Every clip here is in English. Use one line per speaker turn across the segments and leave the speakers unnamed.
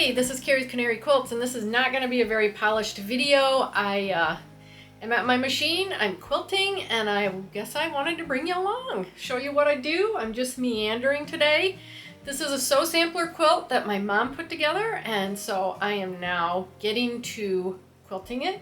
Hey, this is Carrie's Canary Quilts, and this is not going to be a very polished video. I am at my machine, I'm quilting, and I guess I wanted to bring you along, show you what I do. I'm just meandering today. This is a sew sampler quilt that my mom put together, and so I am now getting to quilting it.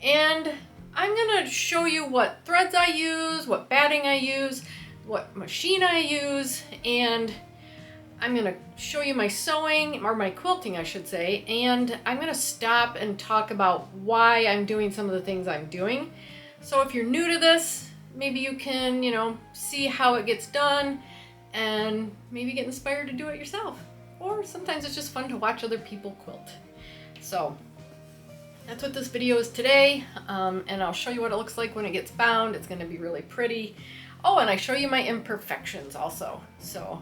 And I'm going to show you what threads I use, what batting I use, what machine I use, and I'm going to show you my sewing, or my quilting I should say, and I'm going to stop and talk about why I'm doing some of the things I'm doing. So if you're new to this, maybe you can, see how it gets done and maybe get inspired to do it yourself. Or sometimes it's just fun to watch other people quilt. So that's what this video is today, and I'll show you what it looks like when it gets bound. It's going to be really pretty. Oh, and I show you my imperfections also. So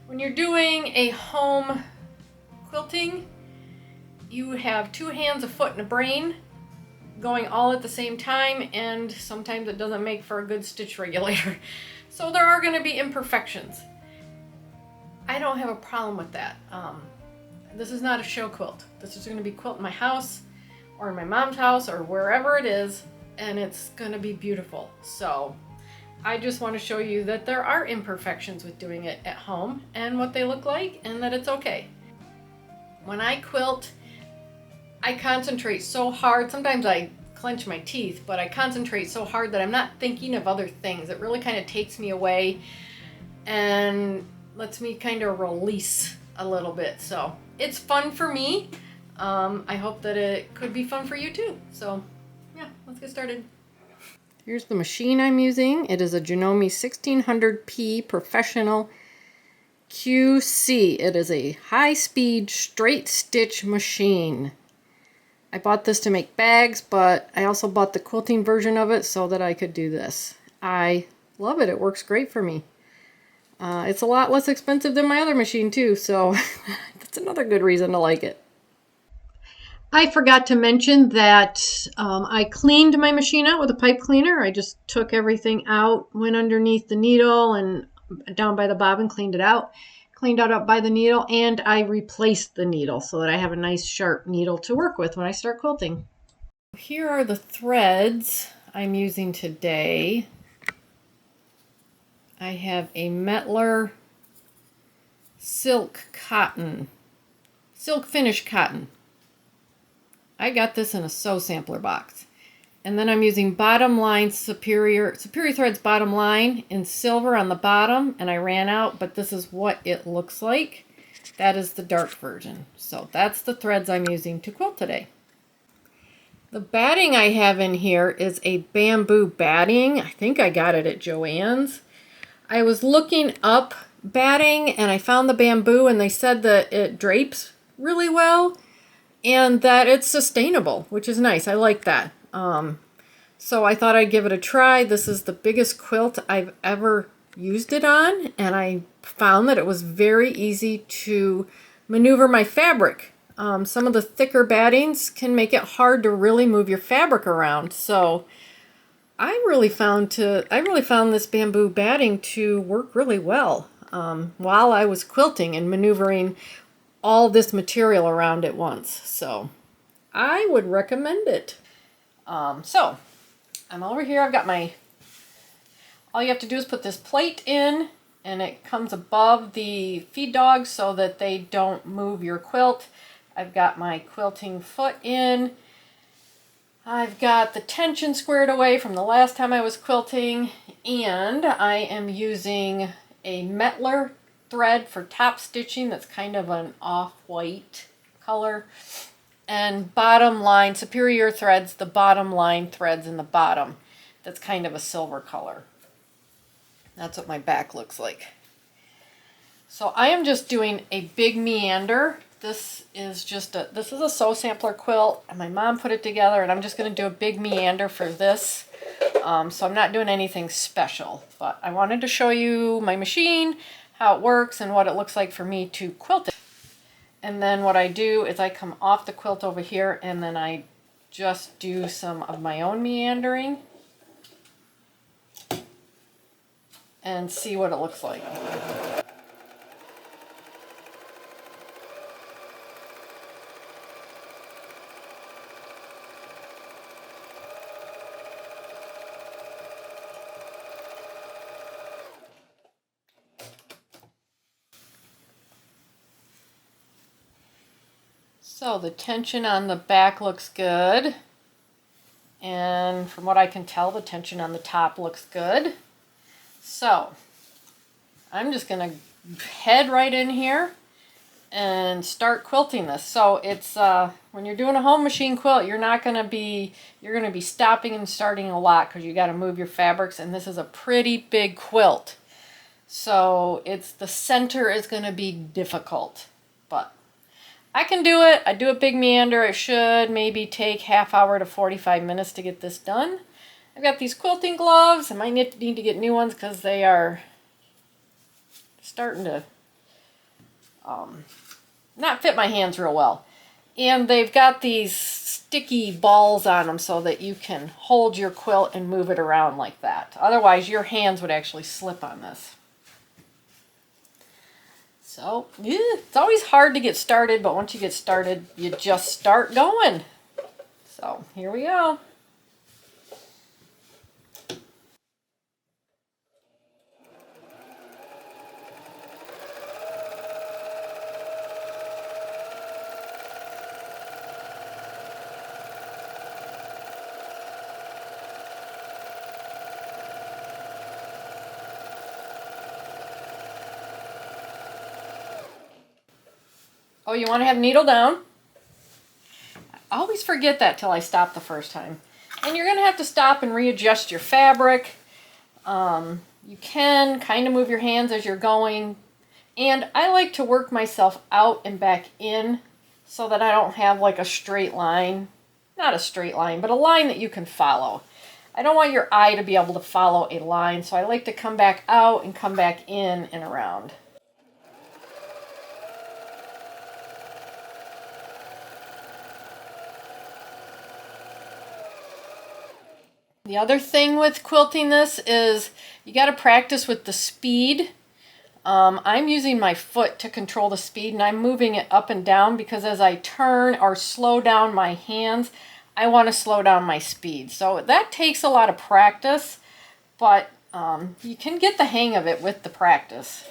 when you're doing a home quilting, you have two hands, a foot, and a brain going all at the same time, and sometimes it doesn't make for a good stitch regulator. So there are going to be imperfections. I don't have a problem with that. This is not a show quilt. This is going to be quilt in my house or in my mom's house or wherever it is, and it's going to be beautiful. So I just want to show you that there are imperfections with doing it at home and what they look like, and that it's okay. When I quilt, I concentrate so hard. Sometimes I clench my teeth, but I concentrate so hard that I'm not thinking of other things. It really kind of takes me away and lets me kind of release a little bit. So it's fun for me. I hope that it could be fun for you too. So yeah, let's get started. Here's the machine I'm using. It is a Janome 1600P Professional QC. It is a high-speed straight stitch machine. I bought this to make bags, but I also bought the quilting version of it so that I could do this. I love it. It works great for me. It's a lot less expensive than my other machine too, so that's another good reason to like it. I forgot to mention that I cleaned my machine out with a pipe cleaner. I just took everything out, went underneath the needle and down by the bobbin, cleaned it out, cleaned out up by the needle, and I replaced the needle so that I have a nice sharp needle to work with when I start quilting. Here are the threads I'm using today. I have a Mettler silk finish cotton. I got this in a sew sampler box. And then I'm using bottom line Superior Threads bottom line in silver on the bottom, and I ran out, but this is what it looks like. That is the dark version. So that's the threads I'm using to quilt today. The batting I have in here is a bamboo batting. I think I got it at Joann's. I was looking up batting and I found the bamboo, and they said that it drapes really well and that it's sustainable, which is nice. I like that. So I thought I'd give it a try. This is the biggest quilt I've ever used it on, and I found that it was very easy to maneuver my fabric. Some of the thicker battings can make it hard to really move your fabric around. So I really found this bamboo batting to work really well while I was quilting and maneuvering all this material around at once. So I would recommend it. So I'm over here. I've got all you have to do is put this plate in, and it comes above the feed dogs so that they don't move your quilt. I've got my quilting foot in. I've got the tension squared away from the last time I was quilting, and I am using a Mettler thread for top stitching that's kind of an off-white color, and bottom line Superior Threads, the bottom line threads in the bottom, that's kind of a silver color. That's what my back looks like. So I am just doing a big meander. This is a sew sampler quilt, and my mom put it together, and I'm just going to do a big meander for this. So I'm not doing anything special, but I wanted to show you my machine, how it works, and what it looks like for me to quilt it. And then what I do is I come off the quilt over here, and then I just do some of my own meandering and see what it looks like. So the tension on the back looks good. And from what I can tell, the tension on the top looks good. So I'm just going to head right in here and start quilting this. So it's when you're doing a home machine quilt, you're going to be stopping and starting a lot because you got to move your fabrics, and this is a pretty big quilt. So the center is going to be difficult, but I can do it. I do a big meander. It should maybe take half hour to 45 minutes to get this done. I've got these quilting gloves. I might need to get new ones because they are starting to not fit my hands real well. And they've got these sticky balls on them so that you can hold your quilt and move it around like that. Otherwise, your hands would actually slip on this. So, it's always hard to get started, but once you get started, you just start going. So, here we go. Oh, you want to have needle down? I always forget that till I stop the first time. And you're going to have to stop and readjust your fabric. You can kind of move your hands as you're going. And I like to work myself out and back in so that I don't have like a straight line. Not a straight line, but a line that you can follow. I don't want your eye to be able to follow a line, so I like to come back out and come back in and around. The other thing with quilting this is you got to practice with the speed. I'm using my foot to control the speed, and I'm moving it up and down because as I turn or slow down my hands, I want to slow down my speed. So that takes a lot of practice, but you can get the hang of it with the practice.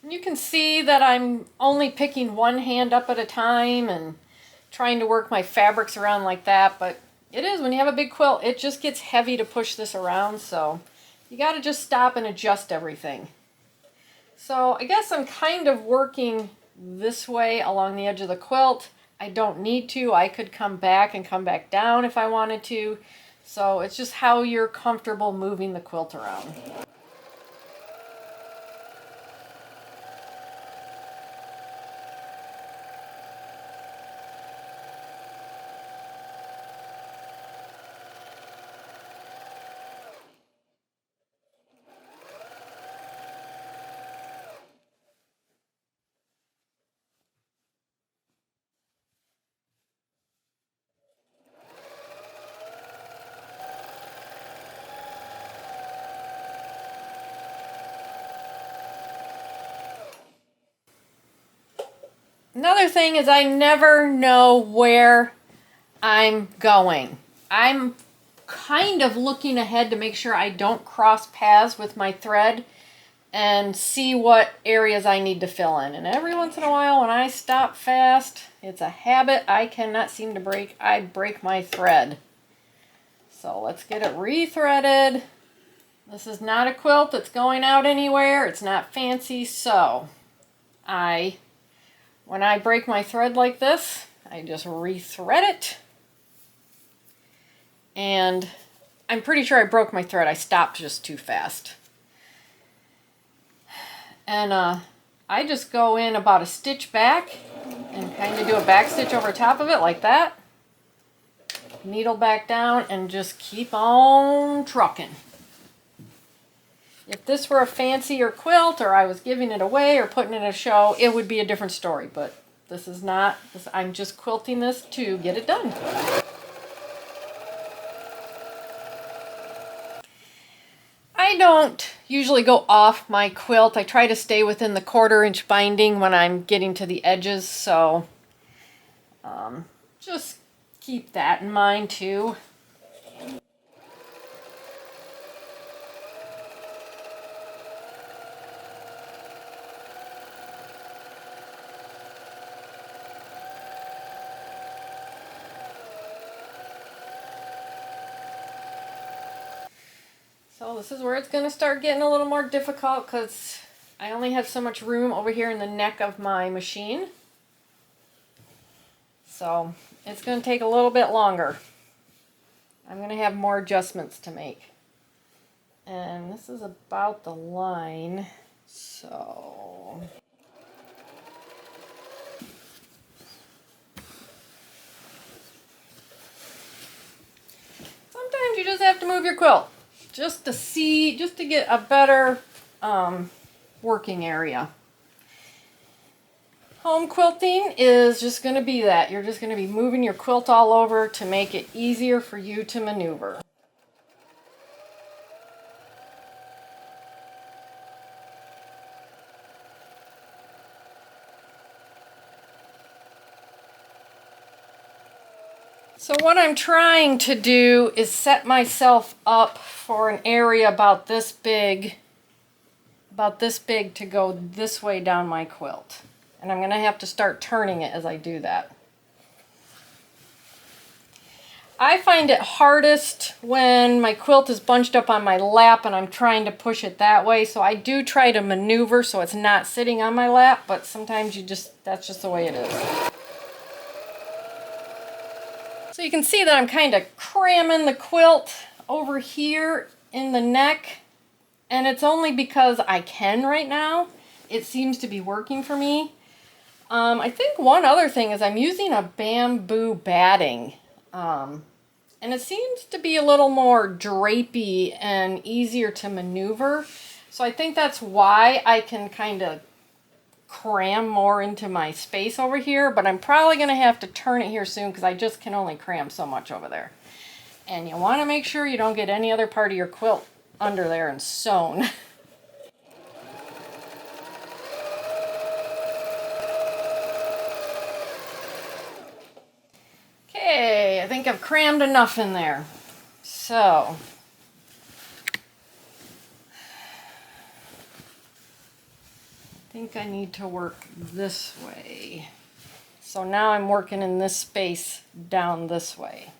You can see that I'm only picking one hand up at a time and trying to work my fabrics around like that, but it is, when you have a big quilt, it just gets heavy to push this around, so you got to just stop and adjust everything. So I guess I'm kind of working this way along the edge of the quilt. I don't need to. I could come back and come back down if I wanted to. So it's just how you're comfortable moving the quilt around. Another thing is I never know where I'm going. I'm kind of looking ahead to make sure I don't cross paths with my thread and see what areas I need to fill in. And every once in a while when I stop fast, it's a habit I cannot seem to break. I break my thread. So let's get it rethreaded. This is not a quilt that's going out anywhere. It's not fancy, so when I break my thread like this, I just rethread it. And I'm pretty sure I broke my thread. I stopped just too fast. And I just go in about a stitch back and kind of do a back stitch over top of it like that. Needle back down and just keep on trucking. If this were a fancier quilt or I was giving it away or putting it in a show, it would be a different story, but This is not, I'm just quilting this to get it done. I don't usually go off my quilt. I try to stay within the 1/4 inch binding when I'm getting to the edges, so just keep that in mind too. So this is where it's going to start getting a little more difficult because I only have so much room over here in the neck of my machine. So it's going to take a little bit longer. I'm going to have more adjustments to make. And this is about the line, so... Sometimes you just have to move your quilt just to see, just to get a better working area. Home quilting is just going to be that. You're just going to be moving your quilt all over to make it easier for you to maneuver. So what I'm trying to do is set myself up for an area about this big to go this way down my quilt. And I'm going to have to start turning it as I do that. I find it hardest when my quilt is bunched up on my lap and I'm trying to push it that way. So I do try to maneuver so it's not sitting on my lap, but sometimes that's just the way it is. So you can see that I'm kind of cramming the quilt over here in the neck, and it's only because I can right now. It seems to be working for me. I think one other thing is I'm using a bamboo batting, and it seems to be a little more drapey and easier to maneuver. So I think that's why I can kind of cram more into my space over here, but I'm probably going to have to turn it here soon because I just can only cram so much over there. And you want to make sure you don't get any other part of your quilt under there and sewn. Okay, I think I've crammed enough in there. So I think I need to work this way. So now I'm working in this space down this way.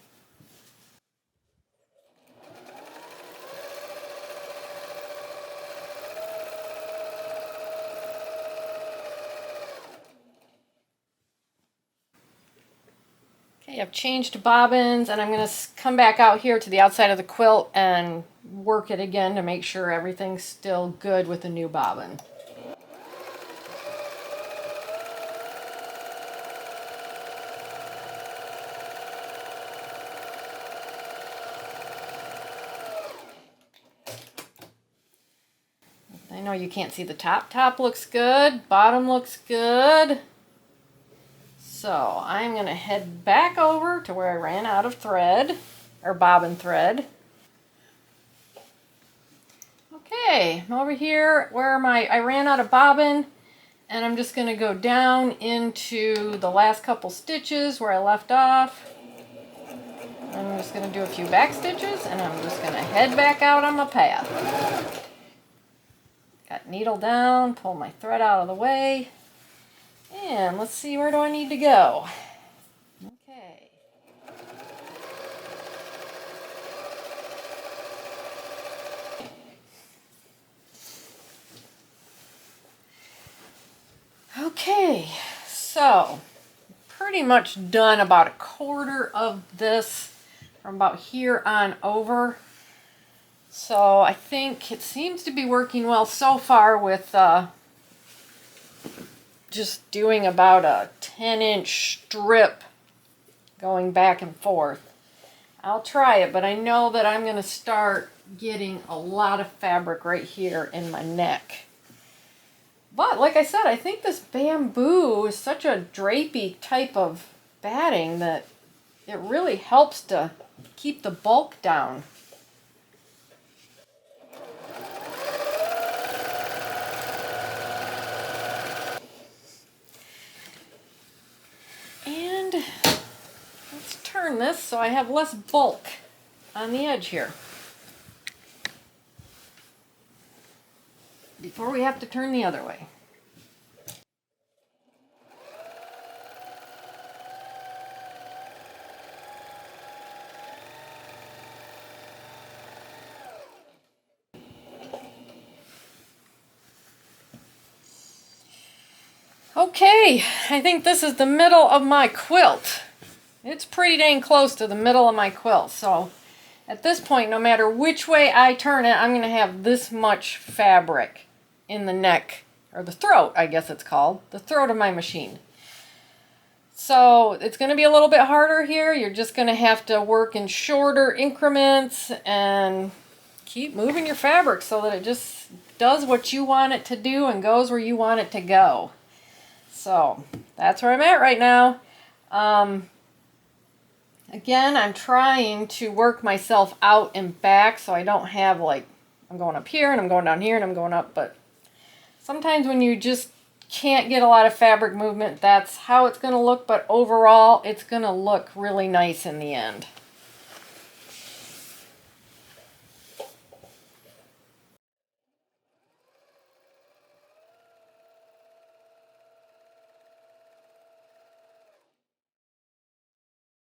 Okay, I've changed bobbins and I'm going to come back out here to the outside of the quilt and work it again to make sure everything's still good with the new bobbin. I know you can't see the top. Top looks good. Bottom looks good. So I'm going to head back over to where I ran out of thread, or bobbin thread. Okay, I'm over here where I ran out of bobbin, and I'm just going to go down into the last couple stitches where I left off. I'm just going to do a few back stitches, and I'm just going to head back out on my path. Got needle down, pull my thread out of the way, and let's see, where do I need to go? Okay. Okay, so pretty much done about 1/4 of this from about here on over. So I think it seems to be working well so far with just doing about a 10-inch strip going back and forth. I'll try it, but I know that I'm going to start getting a lot of fabric right here in my neck. But like I said, I think this bamboo is such a drapey type of batting that it really helps to keep the bulk down. And let's turn this so I have less bulk on the edge here, before we have to turn the other way. Okay, I think this is the middle of my quilt. It's pretty dang close to the middle of my quilt, so at this point, no matter which way I turn it, I'm going to have this much fabric in the neck, or the throat, I guess it's called, the throat of my machine. So it's going to be a little bit harder here. You're just going to have to work in shorter increments and keep moving your fabric so that it just does what you want it to do and goes where you want it to go. So that's where I'm at right now. Again, I'm trying to work myself out and back so I don't have like, I'm going up here and I'm going down here and I'm going up, but sometimes when you just can't get a lot of fabric movement, that's how it's going to look, but overall it's going to look really nice in the end.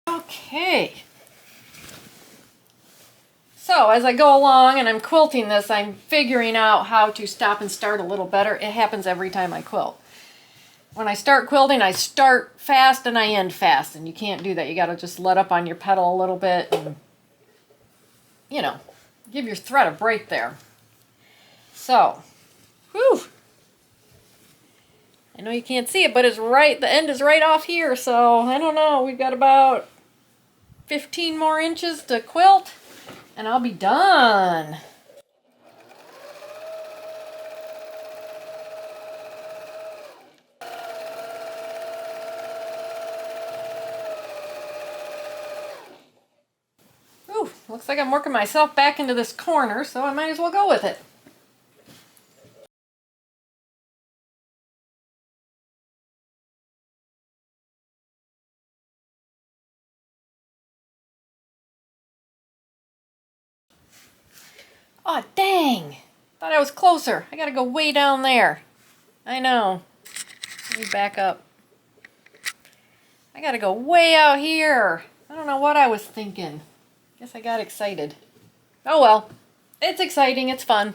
Okay. So as I go along and I'm quilting this, I'm figuring out how to stop and start a little better. It happens every time I quilt. When I start quilting, I start fast and I end fast, and you can't do that. You got to just let up on your pedal a little bit and, you know, give your thread a break there. So, whew. I know you can't see it, but it's right, the end is right off here, so I don't know, we've got about 15 more inches to quilt, and I'll be done. Ooh, looks like I'm working myself back into this corner, so I might as well go with it. Aw, dang! Thought I was closer. I gotta go way down there. I know. Let me back up. I gotta go way out here. I don't know what I was thinking. Guess I got excited. Oh well. It's exciting. It's fun.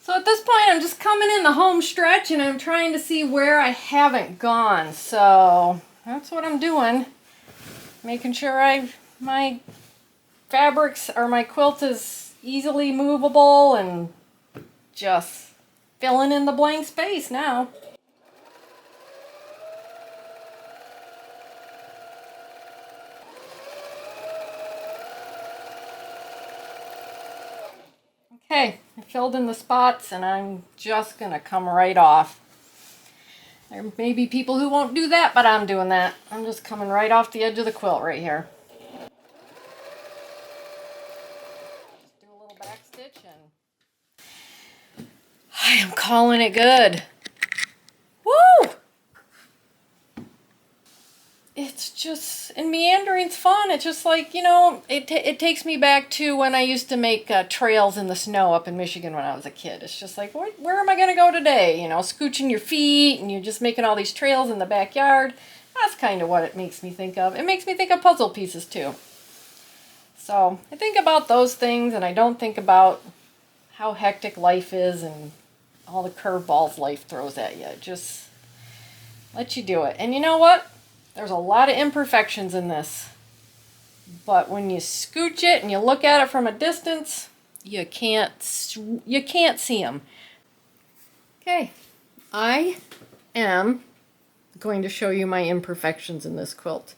So at this point, I'm just coming in the home stretch and I'm trying to see where I haven't gone. So that's what I'm doing. Making sure my fabrics or my quilt is easily movable and just filling in the blank space now. Okay, I filled in the spots and I'm just gonna come right off. There may be people who won't do that, but I'm doing that. I'm just coming right off the edge of the quilt right here. Just do a little back stitch and I am calling it good. Woo! It's just, and meandering's fun. It's just like, you know, it takes me back to when I used to make trails in the snow up in Michigan when I was a kid. It's just like, where am I going to go today? You know, scooching your feet and you're just making all these trails in the backyard. That's kind of what it makes me think of. It makes me think of puzzle pieces too. So I think about those things and I don't think about how hectic life is and all the curveballs life throws at you. It just lets you do it. And you know what? There's a lot of imperfections in this, but when you scooch it and you look at it from a distance, you can't see them. Okay, I am going to show you my imperfections in this quilt.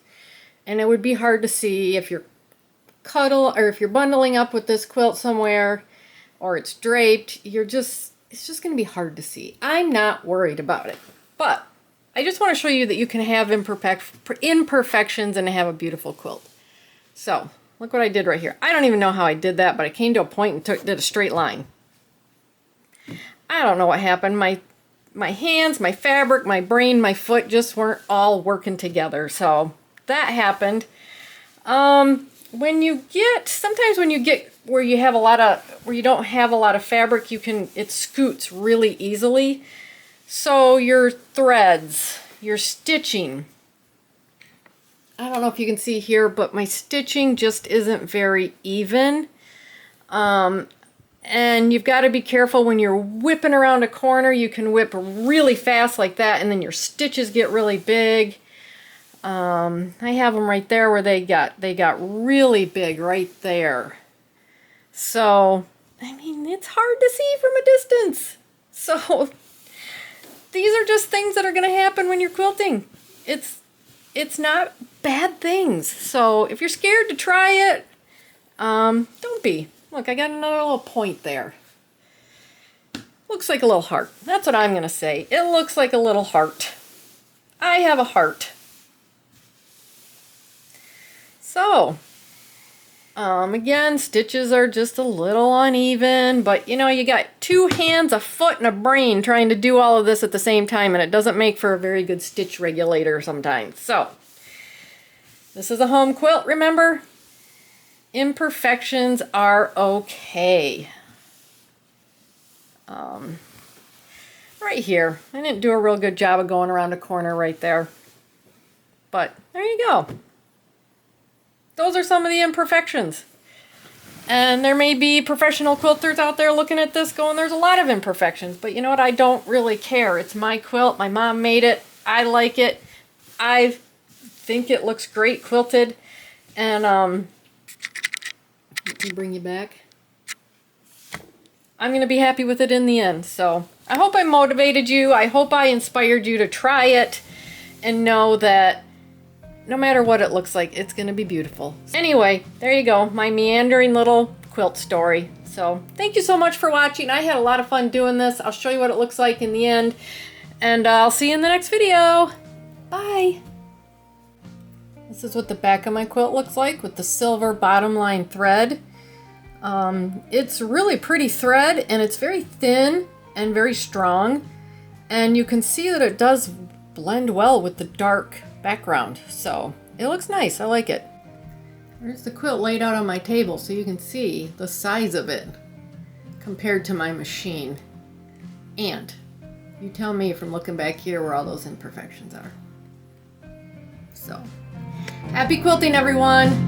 And it would be hard to see if you're if you're bundling up with this quilt somewhere or it's draped. It's just going to be hard to see. I'm not worried about it, but I just want to show you that you can have imperfections and have a beautiful quilt. So look what I did right here. I don't even know how I did that, but I came to a point and did a straight line. I don't know what happened. My hands, my fabric, my brain, my foot just weren't all working together. So that happened. Sometimes when you get where you don't have a lot of fabric, it scoots really easily. So your threads, your stitching, I don't know if you can see here, but my stitching just isn't very even. And you've got to be careful when you're whipping around a corner. You can whip really fast like that, and then your stitches get really big. I have them right there where they got really big right there. So, I mean, it's hard to see from a distance. So, these are just things that are going to happen when you're quilting. It's not bad things. So, if you're scared to try it, don't be. Look, I got another little point there. Looks like a little heart. That's what I'm going to say. It looks like a little heart. I have a heart. So, again, stitches are just a little uneven, but you know, you got 2 hands, a foot, and a brain trying to do all of this at the same time, and it doesn't make for a very good stitch regulator sometimes. So, this is a home quilt, remember? Imperfections are okay. Right here. I didn't do a real good job of going around a corner right there. But there you go. Those are some of the imperfections. And there may be professional quilters out there looking at this going, there's a lot of imperfections. But you know what? I don't really care. It's my quilt. My mom made it. I like it. I think it looks great quilted. And, let me bring you back. I'm going to be happy with it in the end. So I hope I motivated you. I hope I inspired you to try it and know that no matter what it looks like, it's going to be beautiful. Anyway, there you go. My meandering little quilt story. So thank you so much for watching. I had a lot of fun doing this. I'll show you what it looks like in the end. And I'll see you in the next video. Bye. This is what the back of my quilt looks like with the silver bottom line thread. It's really pretty thread, and it's very thin and very strong, and you can see that it does blend well with the dark background, so it looks nice. I like it. There's the quilt laid out on my table so you can see the size of it compared to my machine. And you tell me from looking back here where all those imperfections are. So, happy quilting, everyone!